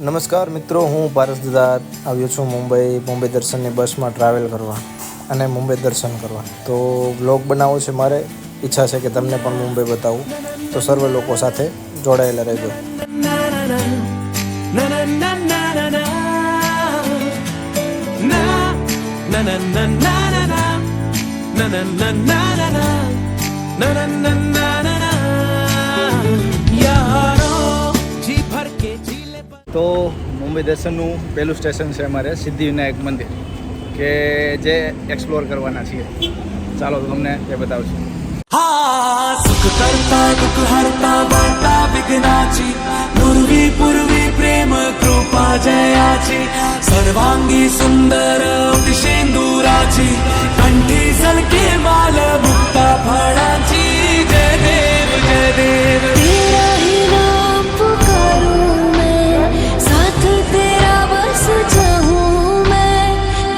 નમસ્કાર મિત્રો, હું પારસ દાદા આવ્યો છું મુંબઈ દર્શનની બસમાં ટ્રાવેલ કરવા અને મુંબઈ દર્શન કરવા. તો વ્લોગ બનાવવો છે, મારે ઈચ્છા છે કે તમને પણ મુંબઈ બતાવું, તો સર્વ લોકો સાથે જોડાયેલા રહેજો. તો મુંબઈ દર્શનનું પહેલું સ્ટેશન છે અમારે સિદ્ધિવિનાયક મંદિર, કે જે એક્સપ્લોર કરવાના છીએ. ચાલો તમને એ બતાવું છું. સુખ કરતા દુઃખ હરતા વાર્તા વિઘ્નાચી પૂર્વી પૂર્વી પ્રેમ કૃપા જયાચી સર્વાંગી સુંદર અતિશેન્દુરાચી કંઠી સલકે બાલ મુક્તા ફળાચી જય દેવ જય દેવ. तेरा ही नाम पुकारूं मैं, साथ तेरा बस चाहूं मैं,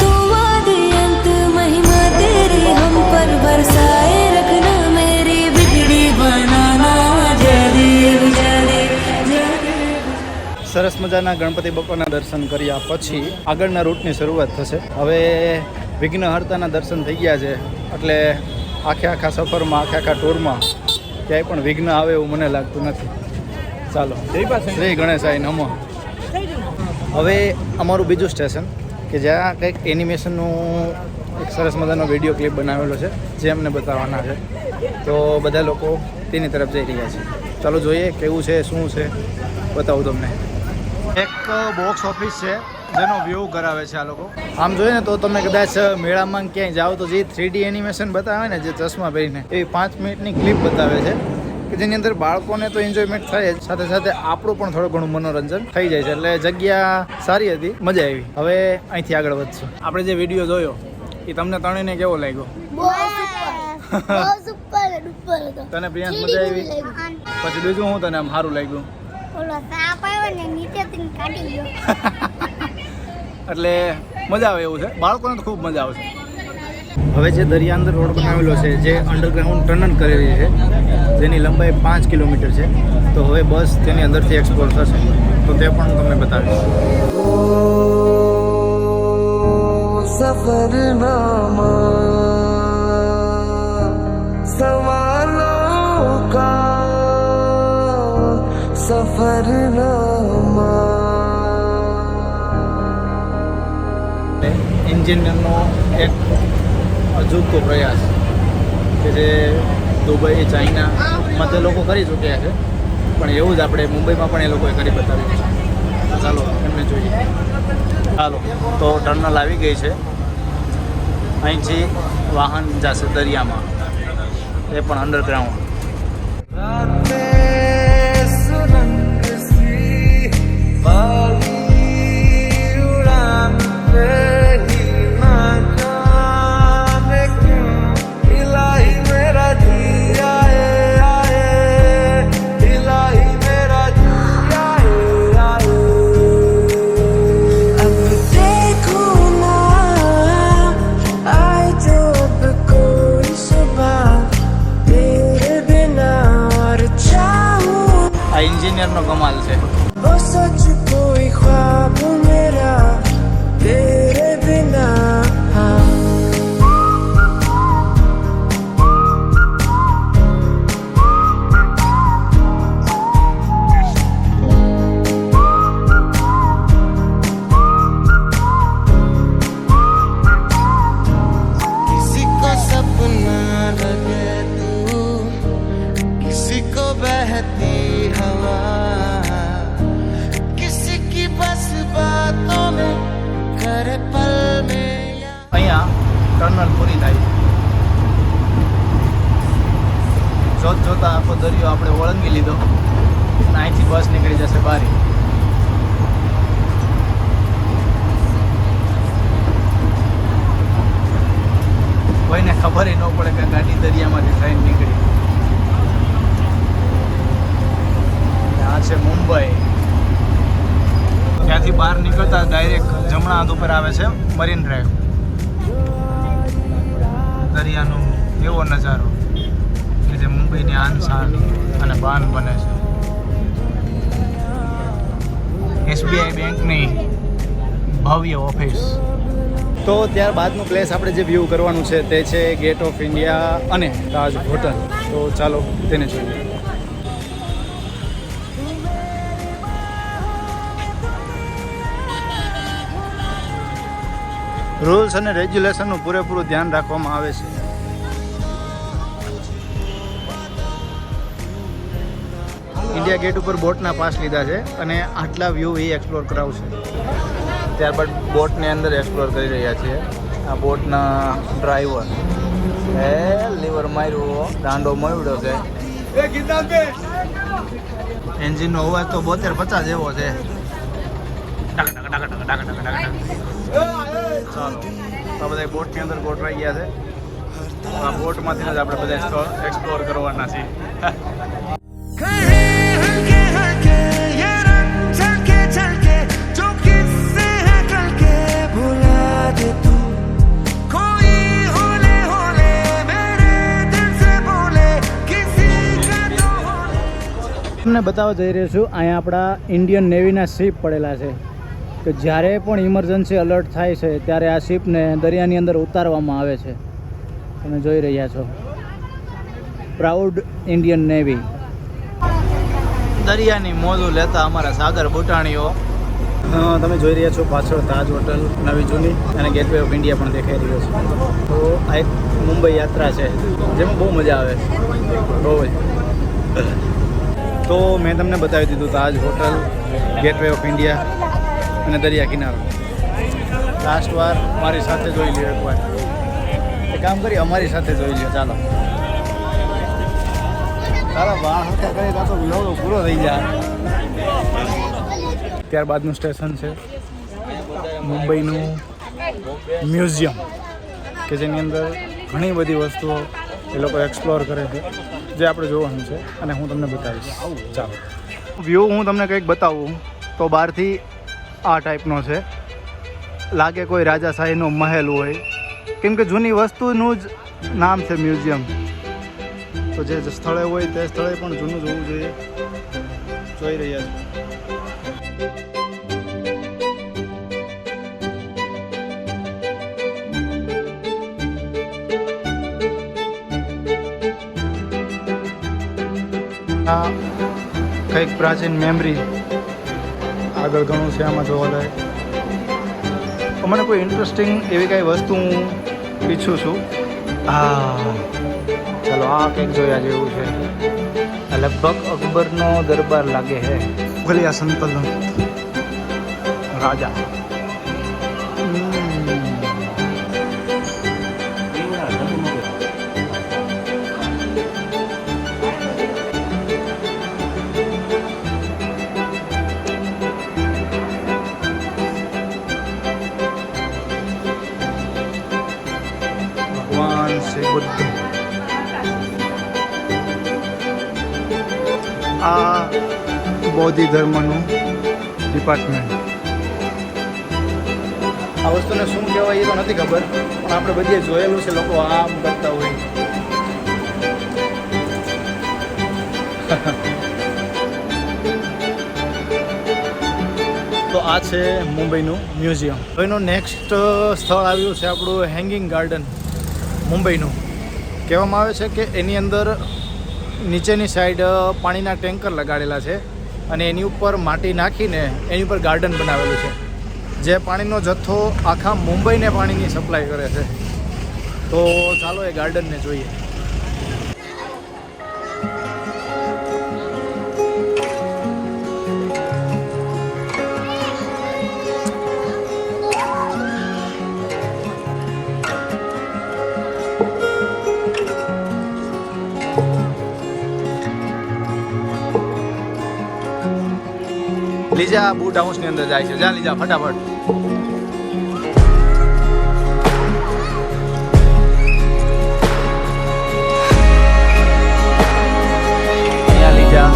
तुम आदि अंत महिमा तेरी हम पर बरसाए रखना, मेरी बिगड़ी बनाना. जय देव जय देव जय देव. સરસ મજાના ગણપતિ બાપાના દર્શન કર્યા પછી આગળના રૂટની શરૂઆત થશે. હવે વિઘ્નહર્તાના દર્શન થઈ ગયા છે, એટલે આખા સફરમાં આખા ટૂરમાં ક્યાંય પણ વિઘ્ન આવે એવું મને લાગતું નથી. ચાલો, શ્રી ગણેશાય નમઃ. હવે અમારું બીજું સ્ટેશન, કે જ્યાં કંઈક એનિમેશનનું એક સરસ મજાનો વિડીયો ક્લિપ બનાવેલો છે, જે અમને બતાવવાના છે. તો બધા લોકો તેની તરફ જઈ રહ્યા છે. ચાલો જોઈએ કેવું છે, શું છે, બતાવું તમને. એક બોક્સ ઓફિસ છે જેનો વ્યૂ કરાવે છે આ લોકો. આમ જોઈએ ને તો તમે કદાચ મેળામાં ક્યાંય જાઓ તો જે 3D એનિમેશન બતાવે ને, જે ચશ્મા પહેરીને, એવી 5 મિનિટની ક્લિપ બતાવે છે, કે જેની અંદર બાળકોને તો એન્જોયમેન્ટ થાય જ, સાથે સાથે આપણું પણ થોડું ઘણું મનોરંજન થઈ જાય છે. એટલે જગ્યા સારી હતી, મજા આવી. હવે અહીંથી આગળ વધશું. આપણે જે વિડીયો જોયો એ તમને ત્રણેયને કેવો લાગ્યો? તને પ્રિયાંશ મજા આવી? પછી બીજું હું તને આમ સારું લાગ્યું? એટલે મજા આવે એવું છે, બાળકોને તો ખૂબ મજા આવશે. હવે જે દરિયા અંદર રોડ બનાવેલો છે, જે અંડરગ્રાઉન્ડ ટનલ કરેલી છે, જેની લંબાઈ 5 કિલોમીટર છે, તો હવે બસ તેની અંદરથી એક્સપ્લોર થશે, તો તે પણ હું તમને બતાવીશ. સફરનામા સવાલો કા સફરનામા. એન્જિનિયરનો એક અજુબતો પ્રયાસ, કે જે દુબઈ, ચાઇનામાં તે લોકો કરી ચૂક્યા છે, પણ એવું જ આપણે મુંબઈમાં પણ એ લોકોએ કરી બતાવ્યું છે. ચાલો એમને જોઈએ. ચાલો, તો ટર્નલ આવી ગઈ છે. અહીંથી વાહન જશે દરિયામાં, એ પણ અંડરગ્રાઉન્ડ. એન્જિનિયરનો કમાલ છે. वो सच कोई ख्वाब मेरा तेरे बिना. किसी को सपना लगे तू, किसी को बहती हवा, किसी की बस बातों में करे पल में. અહીંયા ટર્નલ પૂરી થાય છે. જોતા આખો દરિયો આપણે ઓળંગી લીધો, અને અહીંથી બસ નીકળી જશે બારી. કોઈને ખબર ન પડે કે ગાડી દરિયામાંથી ટ્રેન નીકળી. આ છે મુંબઈ. ત્યાંથી બહાર નીકળતા ડાયરેક્ટ જમણા હાથ ઉપર આવે છે મરીન ડ્રાઈવ. દરિયાનો એવો નજારો કે જે મુંબઈની આન શાન અને બાન બને છે. SBI બેંકની ભવ્ય ઓફિસ. તો ત્યારબાદનું પ્લેસ આપણે જે વ્યૂ કરવાનું છે તે છે ગેટ ઓફ ઇન્ડિયા અને તાજ હોટલ. તો ચાલો તેને જોઈએ. રૂલ્સ અને રેગ્યુલેશનનું પૂરેપૂરું ધ્યાન રાખવામાં આવે છે. ઇન્ડિયા ગેટ ઉપર બોટના પાસ લીધા છે અને આટલા વ્યૂ એ એક્સપ્લોર કરાવશે. ત્યારબાદ બોટની અંદર એક્સપ્લોર કરી રહ્યા છીએ. આ બોટના ડ્રાઈવર લીવર માર્યું, દાંડો મળ્યો છે. એન્જિનનો અવાજ તો 72-50 જેવો છે. ચાલો તો બધા બોટની અંદર ગોઠવાઈ ગયા છે. આ બોટમાંથી જ આપણે બધા સ્થળ એક્સપ્લોર કરવાના છીએ. તમને બતાવવા જઈ રહ્યો છું. અહીંયા આપણા ઇન્ડિયન નેવીના શિપ પડેલા છે કે જ્યારે પણ ઇમરજન્સી એલર્ટ થાય છે ત્યારે આ શિપને દરિયાની અંદર ઉતારવામાં આવે છે. તમે જોઈ રહ્યા છો પ્રાઉડ ઇન્ડિયન નેવી. દરિયાની મોજું લેતા અમારા સાગર બુટાણીઓ. તમે જોઈ રહ્યા છો પાછળ તાજ હોટલ નવી જૂની અને ગેટવે ઓફ ઇન્ડિયા પણ દેખાઈ રહ્યો છે. તો આ એક મુંબઈ યાત્રા છે જેમાં બહુ મજા આવે, બહુ જ. તો મેં તમને બતાવી દીધું તાજ હોટલ, ગેટવે ઓફ ઇન્ડિયા અને દરિયા કિનારો. લાસ્ટ વાર મારી સાથે જોઈ લ્યો એકવાર. એ કામ કરી અમારી સાથે જોઈ લ્યો. ચાલો ચાલો વાહ હતા કરીએ તો વ્લોગ પૂરો થઈ જાય. ત્યારબાદનું સ્ટેશન છે મુંબઈનું મ્યુઝિયમ કે જેની અંદર ઘણી બધી વસ્તુઓ એ લોકો એક્સપ્લોર કરે છે જે આપણે જોવાનું છે અને હું તમને બતાવીશ. ચાલો વ્યૂ હું તમને કંઈક બતાવું તો બહારથી આ ટાઈપનો છે. લાગે કોઈ રાજાશાહીનો મહેલ હોય, કેમ કે જૂની વસ્તુનું જ નામ છે મ્યુઝિયમ. તો જે સ્થળે હોય તે સ્થળે પણ જૂનું જોવું જોઈએ. જોઈ રહ્યા છો આ કંઈક પ્રાચીન મેમરી. આગળ ઘણું છે આમાં જોવા લાયક. મને કોઈ ઇન્ટરેસ્ટિંગ એવી કાંઈ વસ્તુ હું ઈચ્છું છું. ચાલો આ કંઈક જોયા જેવું છે. લગભગ અકબરનો દરબાર લાગે છે. મુગલિયા સંતલન રાજા. ભગવાન શ્રી બુદ્ધ. આ બૌદ્ધિ ધર્મનું ડિપાર્ટમેન્ટ. આ વસ્તુને શું કહેવાય એ તો નથી ખબર, પણ આપણે બધે જોયેલું છે. લોકો આમ કરતા હોય. તો આ છે મુંબઈનું મ્યુઝિયમ. એનું નેક્સ્ટ સ્થળ આવ્યું છે આપણું હેંગિંગ ગાર્ડન મુંબઈનું. કહેવામાં આવે છે કે એની અંદર નીચેની સાઈડ પાણીના ટેન્કર લગાડેલા છે અને એની ઉપર માટી નાખીને એની ઉપર ગાર્ડન બનાવેલું છે જે પાણીનો જથ્થો આખા મુંબઈને પાણીની સપ્લાય કરે છે. તો ચાલો એ ગાર્ડનને જોઈએ. લીજા બુટ હાઉસની અંદર જાય છે. જ્યાં લીજા ફટાફટ. અહીંયા લીજા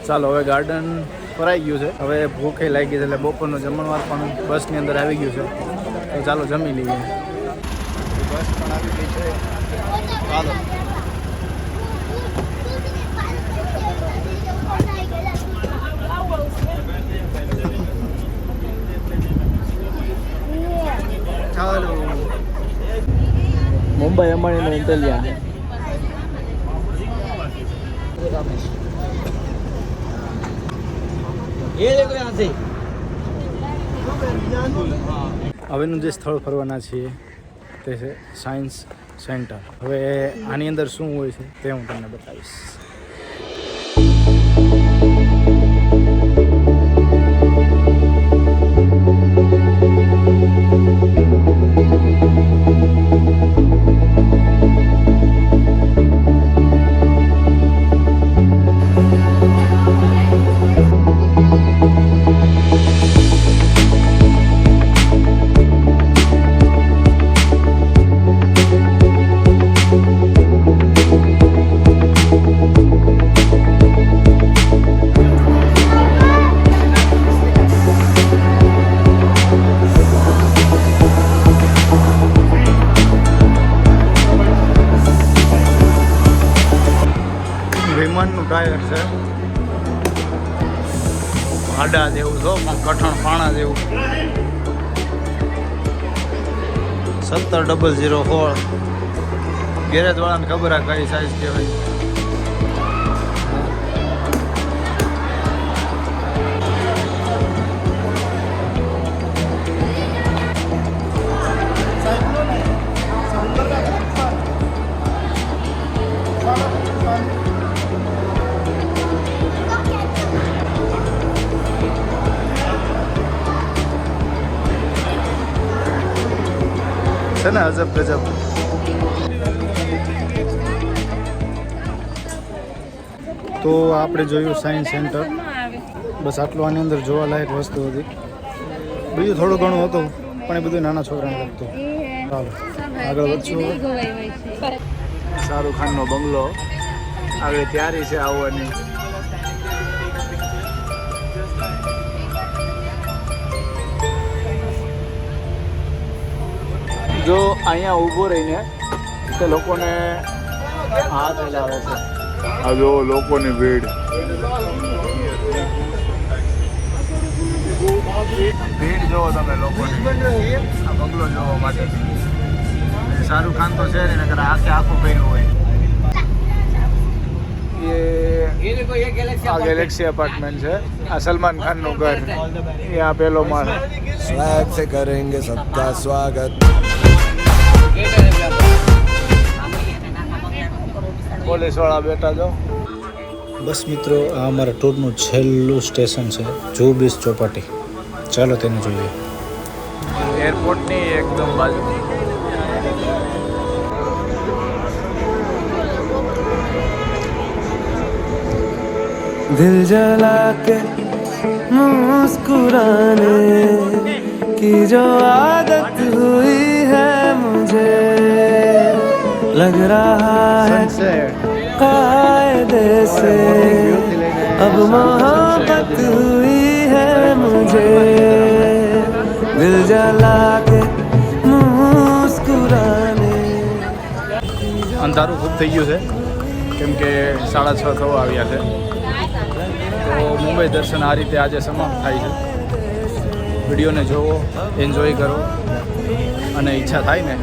ચાલો હવે ગાર્ડન ભરાઈ ગયું છે, હવે ભૂખે લાગી ગઈ છે, એટલે બપોરનું જમણવાર પણ બસની અંદર આવી ગયું છે. તો ચાલો જમી લઈએ. બસ પણ આવી ગઈ છે. ચાલો ચાલો મુંબઈ અંબાણીનો ઇન્ટેલિયા. હવેનું જે સ્થળ ફરવાના છીએ તે છે સાયન્સ સેન્ટર. હવે આની અંદર શું હોય છે તે હું તમને બતાવીશ. વિમાનનું ટાયર છે, આડા જેવું છો, કઠણ પાણા જેવું. 700016 ગેરેજ વાળાને ખબર આ કઈ સાઈઝ કહેવાય. છે ને અજબ ગજબ. તો આપણે જોયું સાયન્સ સેન્ટર, બસ આટલું આની અંદર જોવાલાયક વસ્તુ હતી. બીજું થોડું ઘણું હતું પણ એ બધું નાના છોકરાને લગતું. ચાલો આગળ વધશું. શાહરુખ ખાનનો બંગલો, આગળ તૈયારી છે આવવાની. જો અહીંયા ઊભો રહીને તે લોકોને હાથ હલાવે છે. આ જો લોકોની ભીડ જોવો તમે લોકોની. આ બંગલો જોવા માટે શાહરુખ ખાન તો છે ને, નકર આખું પહેર્યું હોય. આ ગેલેક્સી અપાર્ટમેન્ટ છે. આ સલમાન ખાનનું ઘર. यहाँ પેલો માળ. स्वैग से करेंगे सबका स्वागत. પોલીસ વાળા બેઠા જો. બસ મિત્રો, આ અમારા ટૂરનું છેલ્લું સ્ટેશન છે જુહુ બીચ ચોપાટી. ચાલો તેને જોઈએ. એરપોર્ટની એકદમ બાજુ. दिल जला के मुस्कुराने की जो आदत हुई है मुझे, लग रहा है कायदे से अब मोहब्बत हुई है मुझे. दिल जला के मुस्कुराने. અંધારું ખૂબ થઈ ગયું છે કેમ કે 6:30 થવા આવ્યા છે. તો મુંબઈ દર્શન આ રીતે આજે સમાપ્ત થાય છે. વિડીયોને જોવો, એન્જોય કરો અને ઈચ્છા થાય ને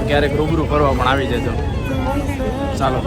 ક્યારેક રૂબરૂ ફરવા પણ આવી જજો. ચાલો.